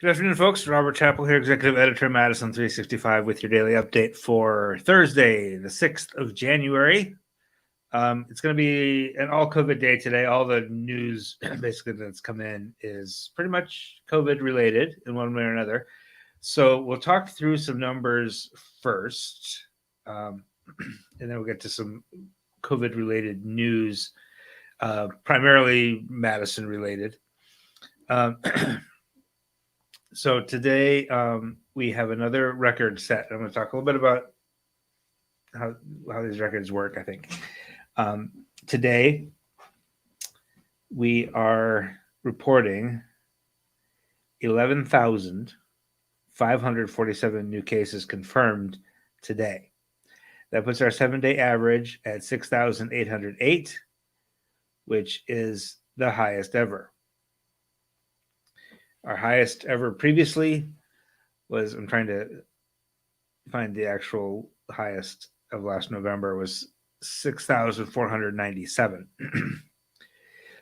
Good afternoon, folks. Robert Chappell here, Executive Editor, Madison365, with your daily update for Thursday, the 6th of January. It's going to be an all COVID day today. All the news basically that's come in is pretty much COVID related in one way or another. So we'll talk through some numbers first, and then we'll get to some COVID related news, primarily Madison related. So today we have another record set. I'm going to talk a little bit about how these records work, I think. Today we are reporting 11,547 new cases confirmed today. That puts our 7-day average at 6,808, which is the highest ever. Our highest ever previously was, I'm trying to find the actual highest of last November, was 6,497.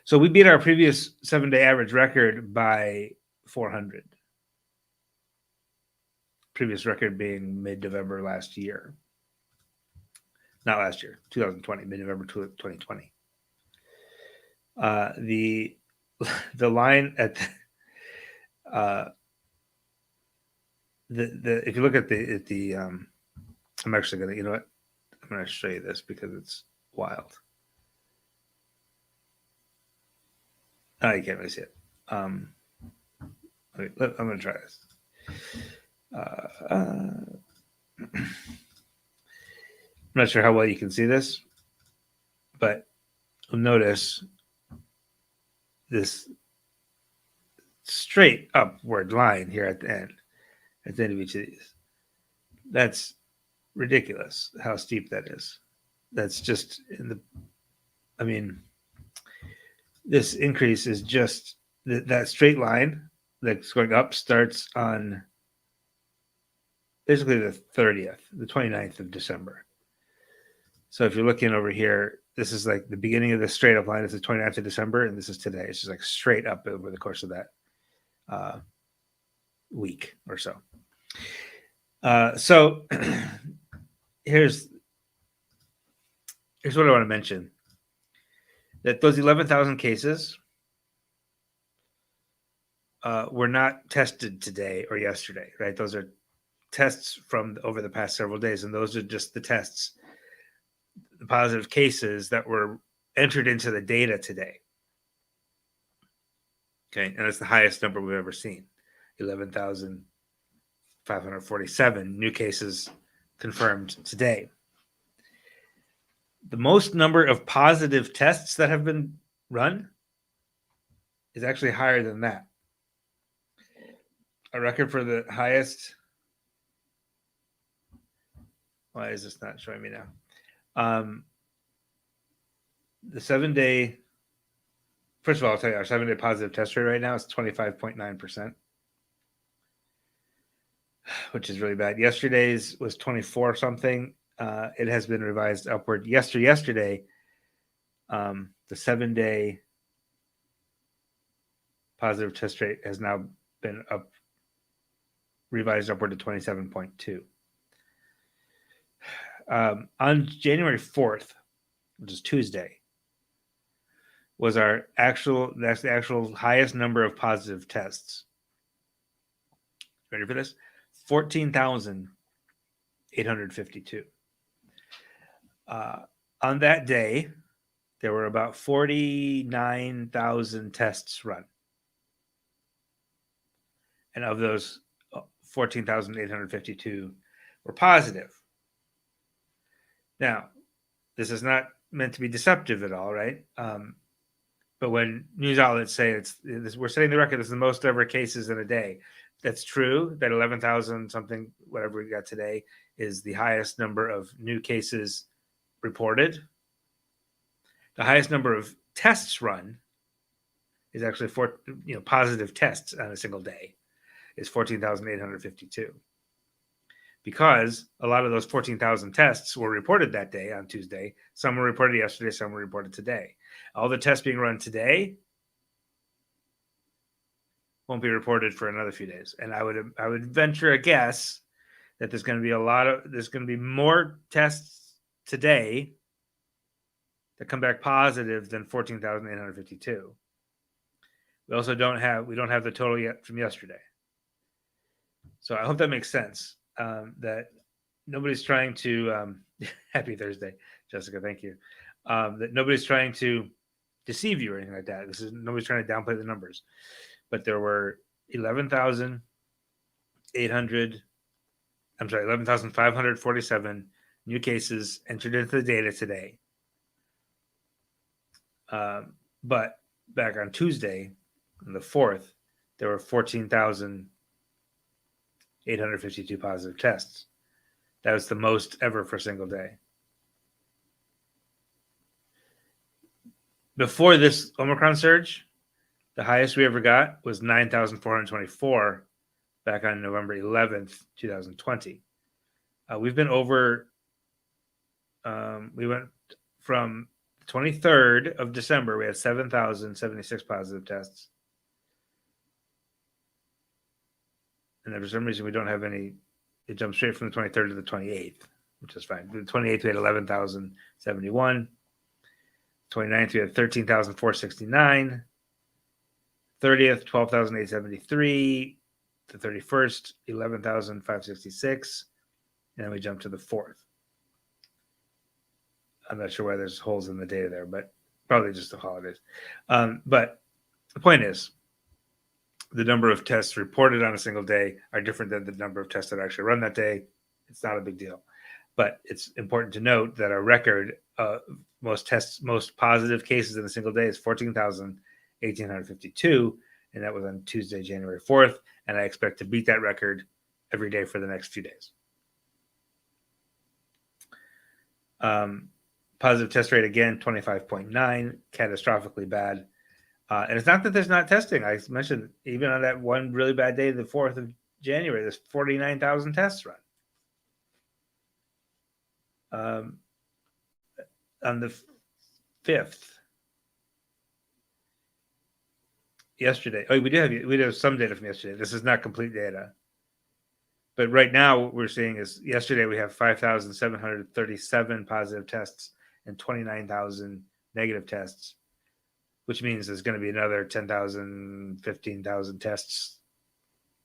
So we beat our previous 7-day average record by 400. Previous record being mid-November last year. Not last year, 2020, mid-November 2020. The line at the if you look at the I'm actually gonna, you know what, I'm gonna show you this because it's wild. Oh, you can't really see it. Wait, I'm gonna try this. I'm not sure how well you can see this, but you'll notice this straight upward line here at the end of each of these. That's ridiculous how steep that is. That's just this increase is just that straight line that's going up starts on basically the 29th of December. So if you're looking over here, this is like the beginning of the straight up line. It's the 29th of December, and this is today. It's just like straight up over the course of that week or so. So here's what I want to mention. That those 11,000 cases were not tested today or yesterday, right? Those are tests from over the past several days, and those are just the tests, the positive cases that were entered into the data today. Okay, and it's the highest number we've ever seen, 11,547 new cases confirmed today. The most number of positive tests that have been run is actually higher than that. A record for the highest. Why is this not showing me now? The 7-day, first of all, I'll tell you, our 7-day positive test rate right now is 25.9%, which is really bad. Yesterday's was 24 something. It has been revised upward. Yesterday, the 7-day positive test rate has now been revised upward to 27.2. On January 4th, which is Tuesday, was that's the actual highest number of positive tests. Ready for this? 14,852. On that day, there were about 49,000 tests run. And of those, 14,852 were positive. Now, this is not meant to be deceptive at all, right? But when news outlets say we're setting the record, this is the most ever cases in a day. That's true. That 11,000 something, whatever we got today, is the highest number of new cases reported. The highest number of tests run is actually positive tests on a single day is 14,852. Because a lot of those 14,000 tests were reported that day on Tuesday. Some were reported yesterday, some were reported today. All the tests being run today won't be reported for another few days. And I would venture a guess that there's going to be more tests today that come back positive than 14,852. We also don't have the total yet from yesterday. So I hope that makes sense. That nobody's trying to happy Thursday, Jessica. Thank you. That nobody's trying to deceive you or anything like that. Nobody's trying to downplay the numbers. But there were 11,547 new cases entered into the data today. But back on Tuesday, on the 4th, there were 14,852 positive tests. That was the most ever for a single day. Before this Omicron surge, the highest we ever got was 9,424 back on November 11th, 2020. We've been over, we went from the 23rd of December, we had 7,076 positive tests. And then for some reason, we don't have any, it jumped straight from the 23rd to the 28th, which is fine. The 28th, we had 11,071. 29th, we had 13,469. 30th, 12,873. The 31st, 11,566. And then we jumped to the 4th. I'm not sure why there's holes in the data there, but probably just the holidays. But the point is, the number of tests reported on a single day are different than the number of tests that actually run that day. It's not a big deal. But it's important to note that our record, most positive cases in a single day is 14,852, and that was on Tuesday, January 4th. And I expect to beat that record every day for the next few days. Positive test rate, again, 25.9, catastrophically bad. And it's not that there's not testing. I mentioned even on that one really bad day, the 4th of January, there's 49,000 tests run. On the 5th, yesterday. Oh, we do have some data from yesterday. This is not complete data. But right now, what we're seeing is yesterday we have 5,737 positive tests and 29,000 negative tests, which means there's going to be another 10,000, 15,000 tests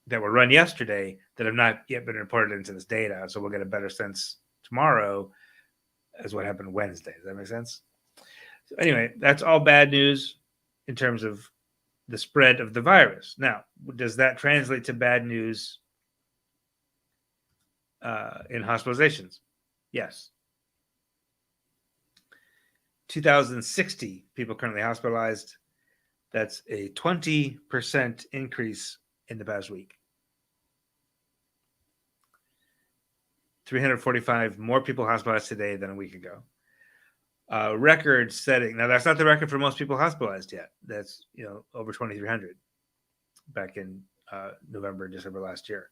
that were run yesterday that have not yet been reported into this data. So we'll get a better sense tomorrow as what happened Wednesday. Does that make sense? So anyway, that's all bad news in terms of the spread of the virus. Now, does that translate to bad news in hospitalizations? Yes. 2,060 people currently hospitalized. That's a 20% increase in the past week. 345 more people hospitalized today than a week ago. Record setting. Now, that's not the record for most people hospitalized yet. That's, over 2,300 back in November, December last year.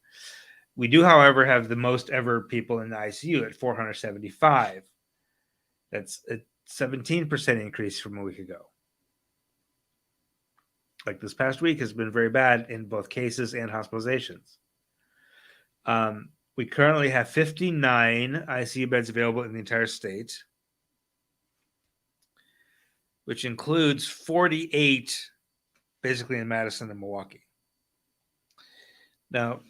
We do, however, have the most ever people in the ICU at 475. That's a 17% increase from a week ago. Like this past week has been very bad in both cases and hospitalizations. We currently have 59 ICU beds available in the entire state, which includes 48 basically in Madison and Milwaukee. Now,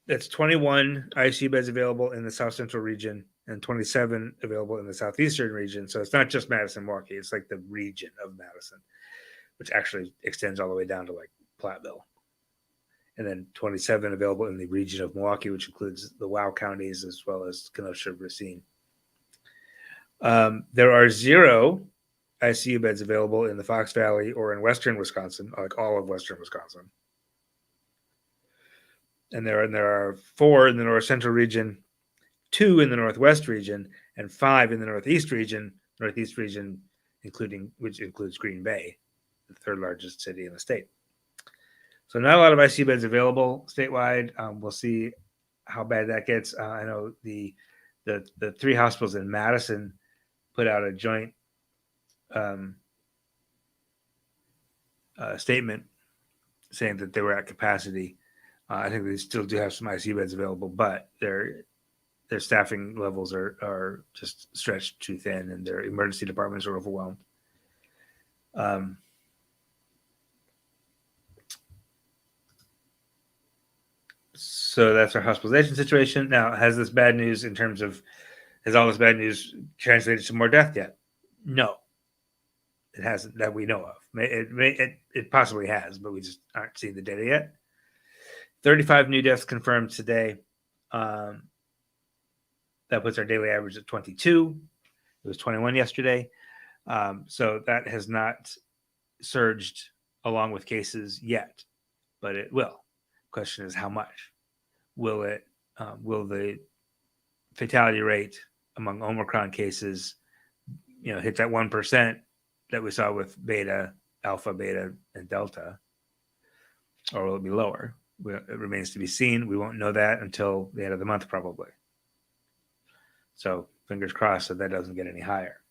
that's 21 ICU beds available in the South Central region and 27 available in the Southeastern region. So it's not just Madison, Milwaukee. It's like the region of Madison, which actually extends all the way down to like Platteville. And then 27 available in the region of Milwaukee, which includes the WOW counties as well as Kenosha, Racine. There are 0 ICU beds available in the Fox Valley or in western Wisconsin, like all of western Wisconsin. And there are 4 in the North Central region, 2 in the Northwest region, and 5 in the Northeast region. Northeast region, which includes Green Bay, the 3rd largest city in the state. So not a lot of ICU beds available statewide. We'll see how bad that gets. I know the 3 hospitals in Madison put out a joint statement saying that they were at capacity. I think they still do have some ICU beds available, but their staffing levels are just stretched too thin, and their emergency departments are overwhelmed. So that's our hospitalization situation. Now, has this bad news in terms of, has all this bad news translated to more death yet? No, it hasn't, that we know of. It possibly has, but we just aren't seeing the data yet. 35 new deaths confirmed today. That puts our daily average at 22. It was 21 yesterday. So that has not surged along with cases yet, but it will. Question is how much. Will it? Will the fatality rate among Omicron cases, hit that 1% that we saw with beta, alpha, beta, and delta, or will it be lower? It remains to be seen. We won't know that until the end of the month, probably. So fingers crossed that doesn't get any higher.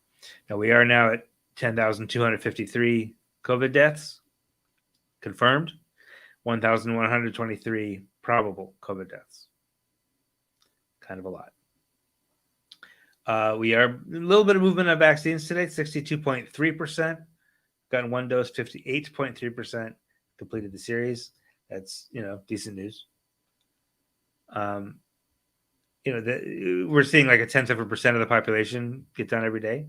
Now we are now at 10,253 COVID deaths confirmed, 1,123 probable COVID deaths. Kind of a lot. We are a little bit of movement on vaccines today. 62.3% gotten one dose. 58.3% completed the series. That's decent news. We're seeing like 0.1% of the population get done every day,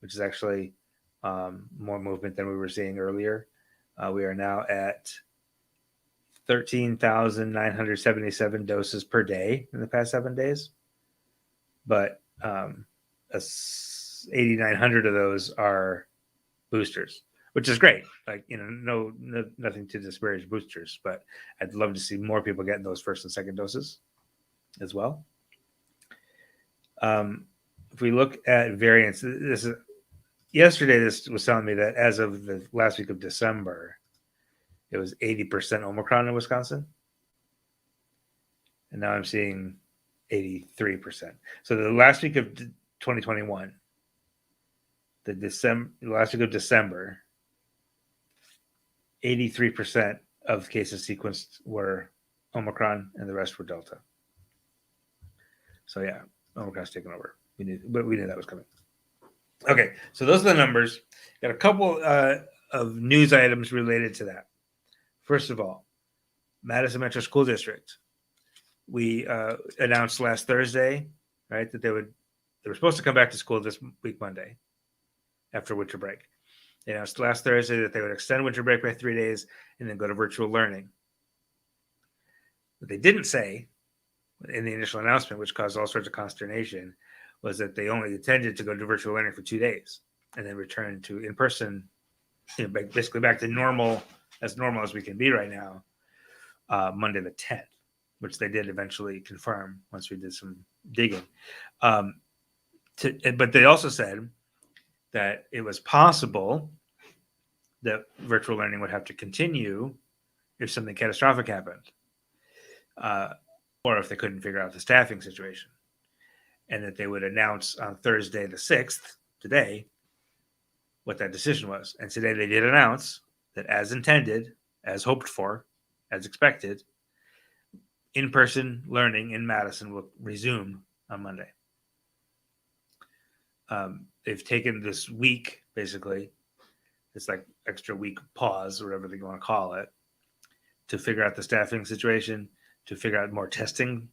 which is actually more movement than we were seeing earlier. We are now at 13,977 doses per day in the past 7 days, but 8,900 of those are boosters, which is great. Like, nothing to disparage boosters, but I'd love to see more people getting those first and second doses as well. If we look at variants, yesterday this was telling me that as of the last week of December, it was 80% Omicron in Wisconsin. And now I'm seeing 83%. So the last week of 2021, the last week of December, 83% of cases sequenced were Omicron and the rest were Delta. So yeah, Omicron's taken over. We knew that was coming. Okay, so those are the numbers. Got a couple of news items related to that. First of all, Madison Metro School District. We announced last Thursday, right, that they were supposed to come back to school this week, Monday, after winter break. They announced last Thursday that they would extend winter break by 3 days and then go to virtual learning. What they didn't say in the initial announcement, which caused all sorts of consternation, was that they only intended to go to virtual learning for 2 days and then return to in-person, basically back to normal as we can be right now, Monday the 10th, which they did eventually confirm once we did some digging. But they also said that it was possible that virtual learning would have to continue if something catastrophic happened, or if they couldn't figure out the staffing situation, and that they would announce on Thursday the 6th, today, what that decision was. And today they did announce that as intended, as hoped for, as expected, in-person learning in Madison will resume on Monday. They've taken this week, basically, it's like extra week pause, or whatever they want to call it, to figure out the staffing situation, to figure out more testing,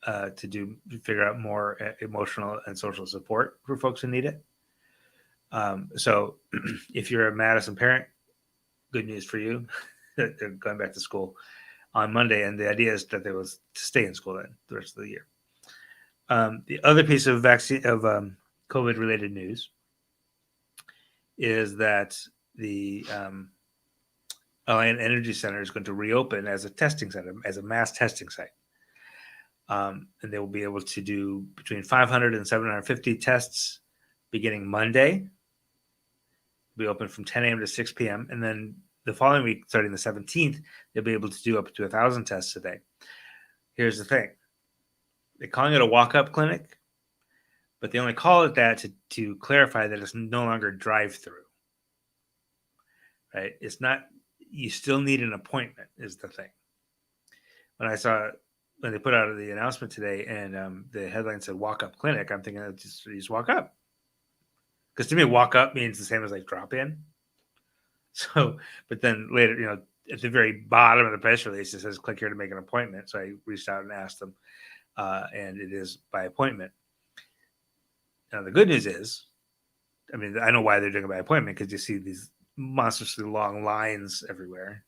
to figure out more emotional and social support for folks who need it. So if you're a Madison parent, good news for you. They're going back to school on Monday, and the idea is that they will stay in school then the rest of the year. The other piece of COVID-related news is that the Alliant Energy Center is going to reopen as a testing center, as a mass testing site. And they will be able to do between 500 and 750 tests beginning Monday. Be open from 10 a.m. to 6 p.m. And then the following week, starting the 17th, they'll be able to do up to 1,000 tests a day. Here's the thing. They're calling it a walk-up clinic, but they only call it that to clarify that it's no longer drive-through. Right? It's not, you still need an appointment is the thing. When they put out the announcement today and the headline said walk up clinic, I'm thinking you just walk up. Because to me, walk up means the same as like drop in. So, but then later, at the very bottom of the press release, it says click here to make an appointment. So I reached out and asked them, and it is by appointment. Now, the good news is, I mean, I know why they're doing it by appointment, because you see these monstrously long lines everywhere.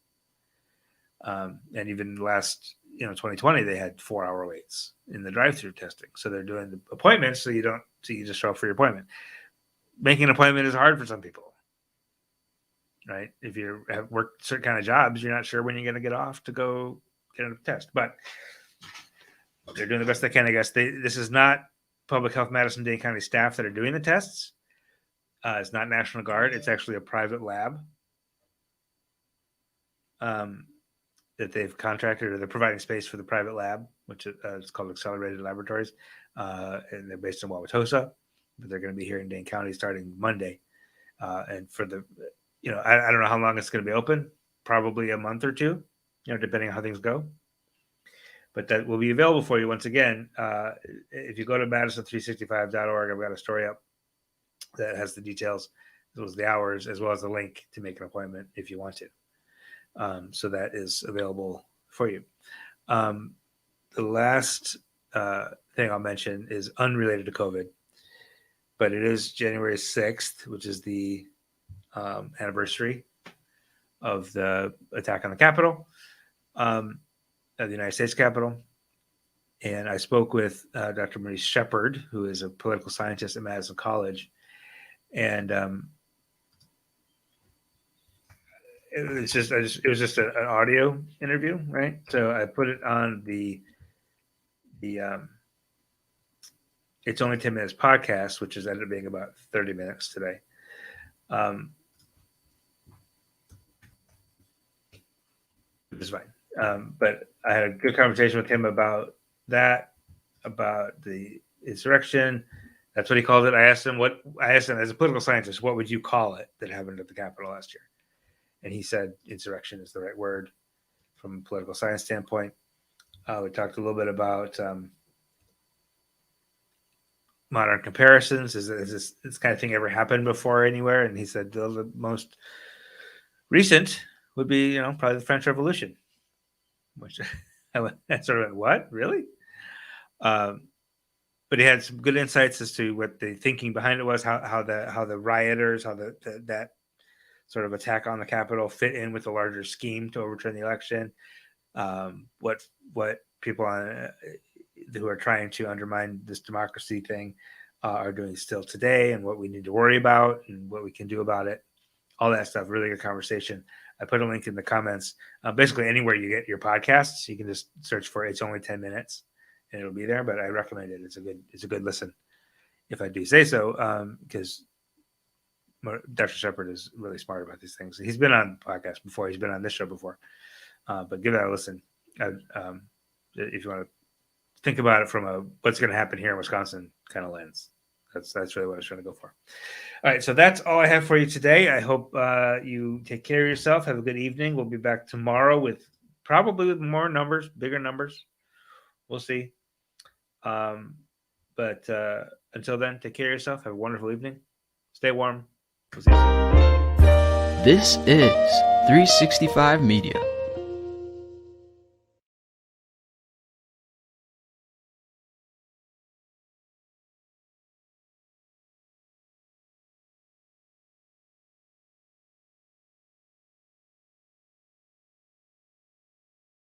And even last, 2020, they had 4-hour waits in the drive-through testing. So they're doing the appointments so you just show up for your appointment. Making an appointment is hard for some people, right? If you have worked certain kind of jobs, you're not sure when you're going to get off to go get a test. But they're doing the best they can, I guess. This is not Public Health Madison-Dane County staff that are doing the tests. It's not National Guard. It's actually a private lab that they've contracted, or they're providing space for the private lab, which is called Accelerated Laboratories. And they're based in Wauwatosa, but they're going to be here in Dane County starting Monday. And for the, I don't know how long it's going to be open, probably a month or two, depending on how things go. But that will be available for you once again. If you go to Madison365.org, I've got a story up that has the details, as well as the hours, as well as the link to make an appointment if you want to. So that is available for you. The last thing I'll mention is unrelated to COVID, but it is January 6th, which is the anniversary of the attack on the Capitol, of the United States Capitol. And I spoke with Dr. Maurice Shepard, who is a political scientist at Madison College. And it was just an audio interview, right? So I put it on the It's Only 10 Minutes podcast, which has ended up being about 30 minutes today. It's fine. But I had a good conversation with him about that, about the insurrection. That's what he called it. I asked him as a political scientist, what would you call it that happened at the Capitol last year? And he said insurrection is the right word from a political science standpoint. We talked a little bit about modern comparisons. Is this kind of thing ever happened before anywhere? And he said the most recent would be, probably the French Revolution, which I sort of went, what? Really? But he had some good insights as to what the thinking behind it was, how the rioters, how that sort of attack on the Capitol fit in with the larger scheme to overturn the election. What people who are trying to undermine this democracy thing are doing still today, and what we need to worry about and what we can do about it. All that stuff. Really good conversation. I put a link in the comments. Basically, anywhere you get your podcasts, you can just search for It's Only 10 Minutes, and it'll be there. But I recommend it. It's a good listen, if I do say so, because Dr. Shepard is really smart about these things. He's been on podcasts before. He's been on this show before. But give that a listen if you want to think about it from a what's going to happen here in Wisconsin kind of lens. That's really what I was trying to go for. All right, so that's all I have for you today. I hope you take care of yourself. Have a good evening. We'll be back tomorrow with more numbers, bigger numbers. We'll see. But until then, take care of yourself. Have a wonderful evening. Stay warm. We'll see you soon. This is 365 Media.